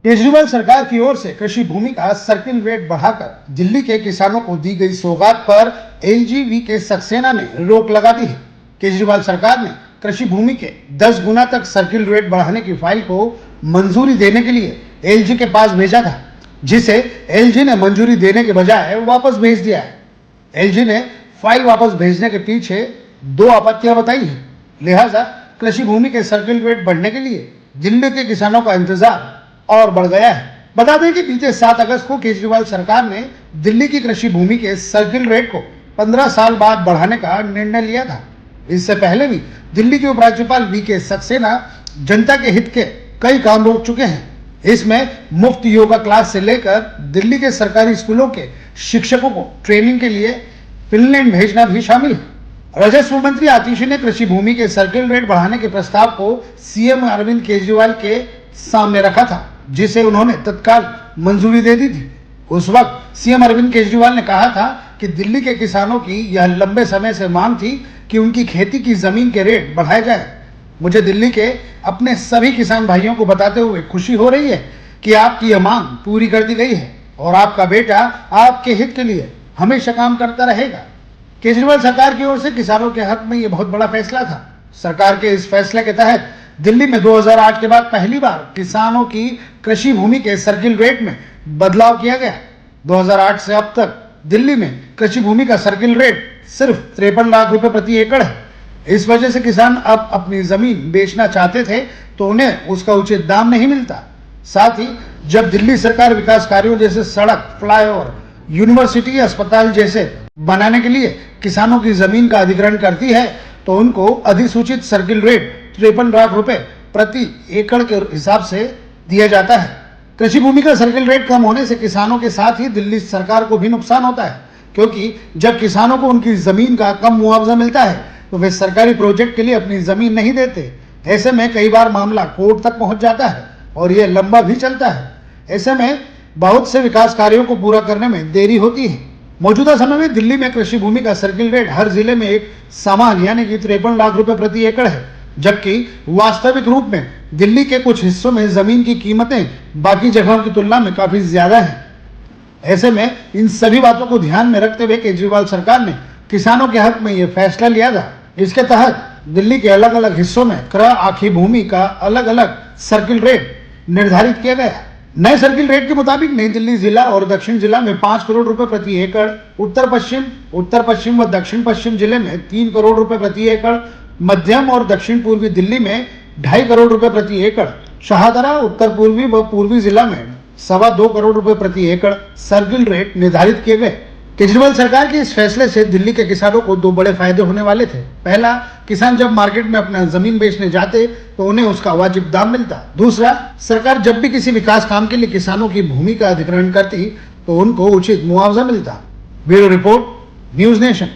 केजरीवाल सरकार की ओर से कृषि भूमि का सर्किल रेट बढ़ाकर दिल्ली के किसानों को दी गई सौगात पर एलजी वी सक्सेना ने रोक लगा दी है। केजरीवाल सरकार ने कृषि भूमि के 10 गुना तक सर्किल रेट बढ़ाने की फाइल को मंजूरी देने के लिए एलजी के पास भेजा था, जिसे एलजी ने मंजूरी देने के बजाय वापस भेज दिया है। एलजी ने फाइल वापस भेजने के पीछे 2 आपत्तियां बताई हैं। लिहाजा कृषि भूमि के सर्किल रेट बढ़ने के लिए दिल्ली के किसानों का इंतजार और बढ़ गया है। बता दें कि बीते 7 अगस्त को केजरीवाल सरकार ने दिल्ली की कृषि भूमि के सर्किल रेट को 15 साल बाद बढ़ाने का निर्णय लिया था। इससे पहले भी दिल्ली के उपराज्यपाल वी सक्सेना जनता के हित के कई काम रोक चुके हैं। इसमें मुफ्त योगा क्लास से लेकर दिल्ली के सरकारी स्कूलों के शिक्षकों को ट्रेनिंग के लिए फिनलैंड भेजना भी शामिल है। राजस्व मंत्री आतिशी ने कृषि भूमि के सर्किल रेट बढ़ाने के प्रस्ताव को सीएम अरविंद केजरीवाल के सामने रखा था, जिसे उन्होंने तत्काल मंजूरी दे दी थी। उस वक्त सीएम अरविंद केजरीवाल ने कहा था कि दिल्ली के किसानों की यह लंबे समय से मांग थी कि उनकी खेती की जमीन के रेट बढ़ाए जाए। मुझे दिल्ली के अपने सभी किसान भाइयों को बताते हुए खुशी हो रही है कि आपकी यह मांग पूरी कर दी गई है और आपका बेटा आपके हित के लिए हमेशा काम करता रहेगा। केजरीवाल सरकार की ओर से किसानों के हक में यह बहुत बड़ा फैसला था। सरकार के इस फैसले के तहत दिल्ली में 2008 के बाद पहली बार किसानों की कृषि भूमि के सर्किल रेट में बदलाव किया गया। 2008 से अब तक दिल्ली में कृषि भूमि का सर्किल रेट सिर्फ 53 लाख रुपए प्रति एकड़ है। इस वजह से किसान अब अपनी जमीन बेचना चाहते थे तो उन्हें उसका उचित दाम नहीं मिलता। साथ ही जब दिल्ली सरकार विकास कार्यों जैसे सड़क, फ्लाईओवर, यूनिवर्सिटी, अस्पताल जैसे बनाने के लिए किसानों की जमीन का अधिग्रहण करती है तो उनको अधिसूचित सर्किल रेट 53 लाख रुपए प्रति एकड़ के हिसाब से दिया जाता है। कृषि भूमि का सर्किल रेट कम होने से किसानों के साथ ही दिल्ली सरकार को भी नुकसान होता है, क्योंकि जब किसानों को उनकी जमीन का कम मुआवजा मिलता है तो वे सरकारी प्रोजेक्ट के लिए अपनी जमीन नहीं देते। ऐसे में कई बार मामला कोर्ट तक पहुंच जाता है और यह लंबा भी चलता है। ऐसे में बहुत से विकास कार्यों को पूरा करने में देरी होती है। मौजूदा समय में दिल्ली में कृषि भूमि का सर्किल रेट हर जिले में एक समान यानी कि 53 लाख रुपए प्रति एकड़ है, जबकि वास्तविक रूप में दिल्ली के कुछ हिस्सों में जमीन की कीमतें बाकी जगहों की तुलना में काफी ज्यादा है। ऐसे में इन सभी बातों को ध्यान में रखते हुए केजरीवाल सरकार ने किसानों के हक में यह फैसला लिया था। इसके तहत दिल्ली के अलग अलग हिस्सों में क्रय आखी भूमि का अलग अलग सर्किल रेट निर्धारित किया गया। नए सर्किल रेट के मुताबिक नई दिल्ली जिला और दक्षिण जिला में 5 करोड़ रुपए प्रति एकड़, उत्तर पश्चिम व दक्षिण पश्चिम जिले में 3 करोड़ रुपए प्रति एकड़, मध्यम और दक्षिण पूर्वी दिल्ली में 2.5 करोड़ रुपए प्रति एकड़, शाहदरा उत्तर पूर्वी व पूर्वी जिला में 2.25 करोड़ रुपए प्रति एकड़ सर्किल रेट निर्धारित किए गए। केजरीवाल सरकार के इस फैसले से दिल्ली के किसानों को 2 बड़े फायदे होने वाले थे। पहला, किसान जब मार्केट में अपना जमीन बेचने जाते तो उन्हें उसका वाजिब दाम मिलता। दूसरा, सरकार जब भी किसी विकास काम के लिए किसानों की भूमि का अधिग्रहण करती तो उनको उचित मुआवजा मिलता। Bureau report, news nation.